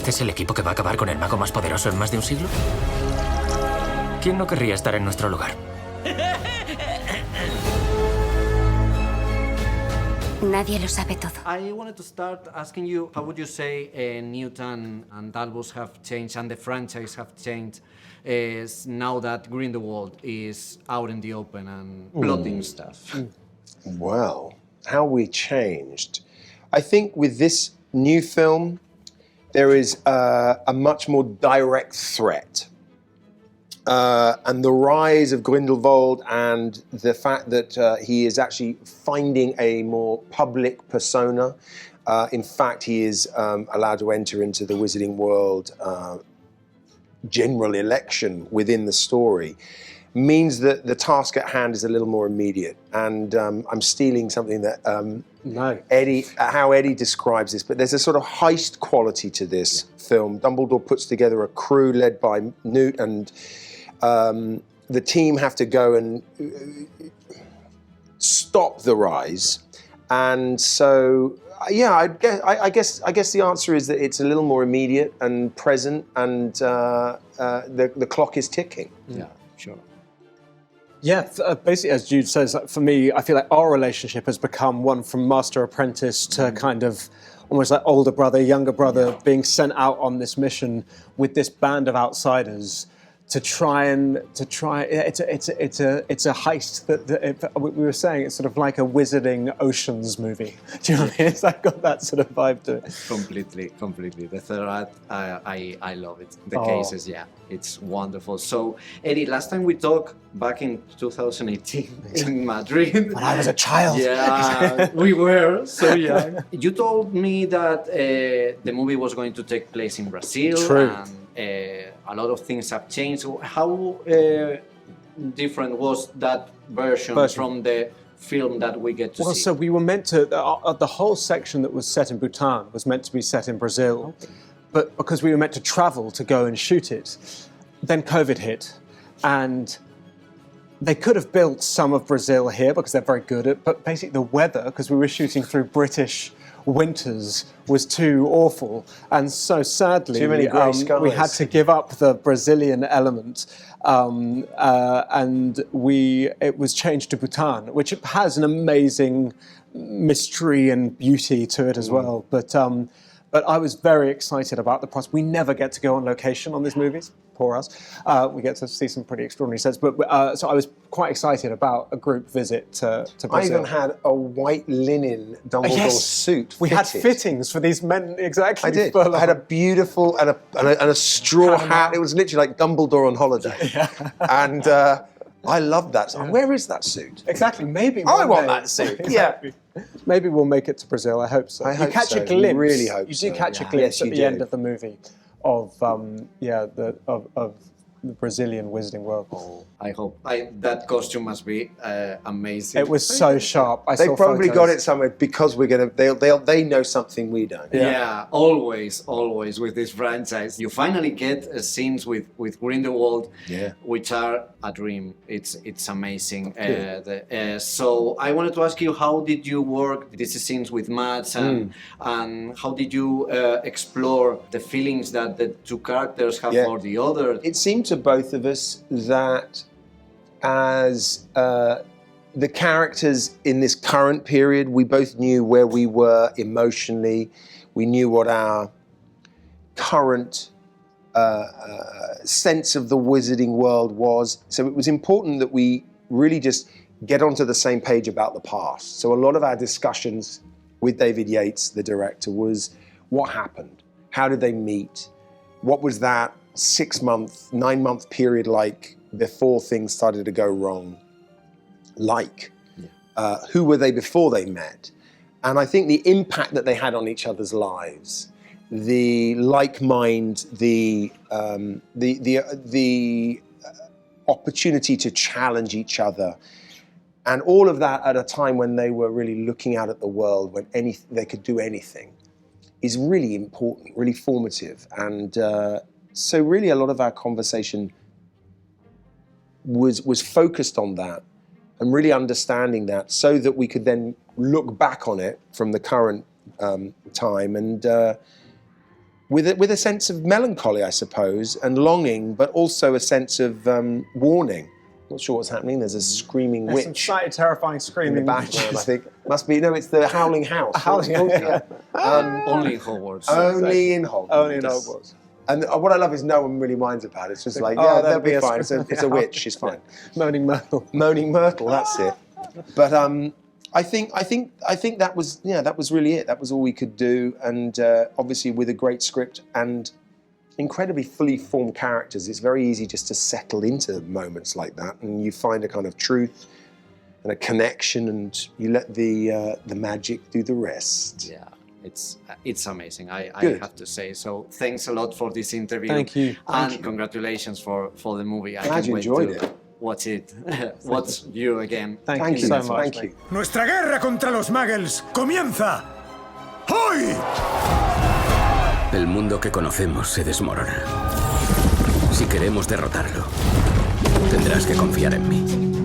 ¿Este es el equipo que va a acabar con el mago más poderoso en más de un siglo? ¿Quién no querría estar en nuestro lugar? Nadie lo sabe todo. I wanted to start asking you, how would you say Newt and Albus have changed and the franchise have changed now that Grindelwald is out in the open and plotting stuff? Well, how we changed. I think with this new film, there is a much more direct threat. And the rise of Grindelwald and the fact that he is actually finding a more public persona. In fact, he is allowed to enter into the Wizarding World general election within the story, means that the task at hand is a little more immediate. And I'm stealing something that how Eddie describes this, but there's a sort of heist quality to this film. Dumbledore puts together a crew led by Newt, and the team have to go and stop the rise. And so, yeah, I guess the answer is that it's a little more immediate and present, and the clock is ticking. Yeah, sure. Yeah, basically, as Jude says, for me, I feel like our relationship has become one from master-apprentice to kind of almost like older brother, younger brother, being sent out on this mission with this band of outsiders to try. It's a heist that we were saying. It's sort of like a wizarding oceans movie. Do you know what I mean? It's like got that sort of vibe to it. Completely. The third act, I love it. The cases, yeah, it's wonderful. So, Eddie, last time we talked back in 2018 in Madrid. When I was a child. Yeah, we were so young. You told me that the movie was going to take place in Brazil. True. And, a lot of things have changed. How different was that version from the film that we get to see? So we were meant to, the whole section that was set in Bhutan was meant to be set in Brazil, but because we were meant to travel to go and shoot it, then COVID hit, and they could have built some of Brazil here because they're very good at, but basically the weather, because we were shooting through British winters, was too awful, and so sadly too many grey skies. We had to give up the Brazilian element, and it was changed to Bhutan, which has an amazing mystery and beauty to it as well. But I was very excited about the process. We never get to go on location on these movies. Poor us. We get to see some pretty extraordinary sets. But so I was quite excited about a group visit to Brazil. I even had a white linen Dumbledore suit. We had fittings for these men, exactly. I did. I had a beautiful and a straw hat. It was literally like Dumbledore on holiday. And I loved that. So where is that suit? Exactly. Maybe I want that suit. Exactly. Yeah. Maybe we'll make it to Brazil. I hope so. I hope you catch so. a glimpse. You really hope you so. do catch a glimpse at the end of the movie of the Brazilian Wizarding World. Oh, I hope. That costume must be amazing. It was so sharp. They probably got it somewhere because we're gonna. They know something we don't. Yeah, always with this franchise. You finally get scenes with Grindelwald, which are a dream. It's amazing. So I wanted to ask you, how did you work these scenes with Mads, and how did you explore the feelings that the two characters have for the other? It seemed to both of us that as the characters in this current period, we both knew where we were emotionally. We knew what our current sense of the wizarding world was. So it was important that we really just get onto the same page about the past. So a lot of our discussions with David Yates, the director, was what happened? How did they meet? What was that 6-month, 9-month period like before things started to go wrong? Who were they before they met? And I think the impact that they had on each other's lives, the like mind, the opportunity to challenge each other, and all of that at a time when they were really looking out at the world, when they could do anything, is really important, really formative. And so really a lot of our conversation was focused on that and really understanding that so that we could then look back on it from the current time and with a sense of melancholy, I suppose, and longing, but also a sense of warning. Not sure what's happening. There's a screaming There's some witch slightly terrifying screaming in the background, I think. Must be, no, it's the Howling House. Howling House, Only in Hogwarts. Only in Hogwarts. Only in Hogwarts. And what I love is no one really minds about it. It's just like, oh, yeah, that'll they'll be be a fine. script. It's a witch. She's fine. Moaning Myrtle. Moaning Myrtle. That's it. But I think that was really it. That was all we could do, and obviously with a great script and incredibly fully formed characters, it's very easy just to settle into moments like that, and you find a kind of truth and a connection, and you let the magic do the rest. Yeah, it's amazing. I Good. have to say. So thanks a lot for this interview. Thank you. And congratulations for the movie. I Glad can't you wait enjoyed to it. watch it. Watch you again. Thank you so much. Thank you. Nuestra guerra contra los muggles comienza hoy. El mundo que conocemos se desmorona. Si queremos derrotarlo, tendrás que confiar en mí.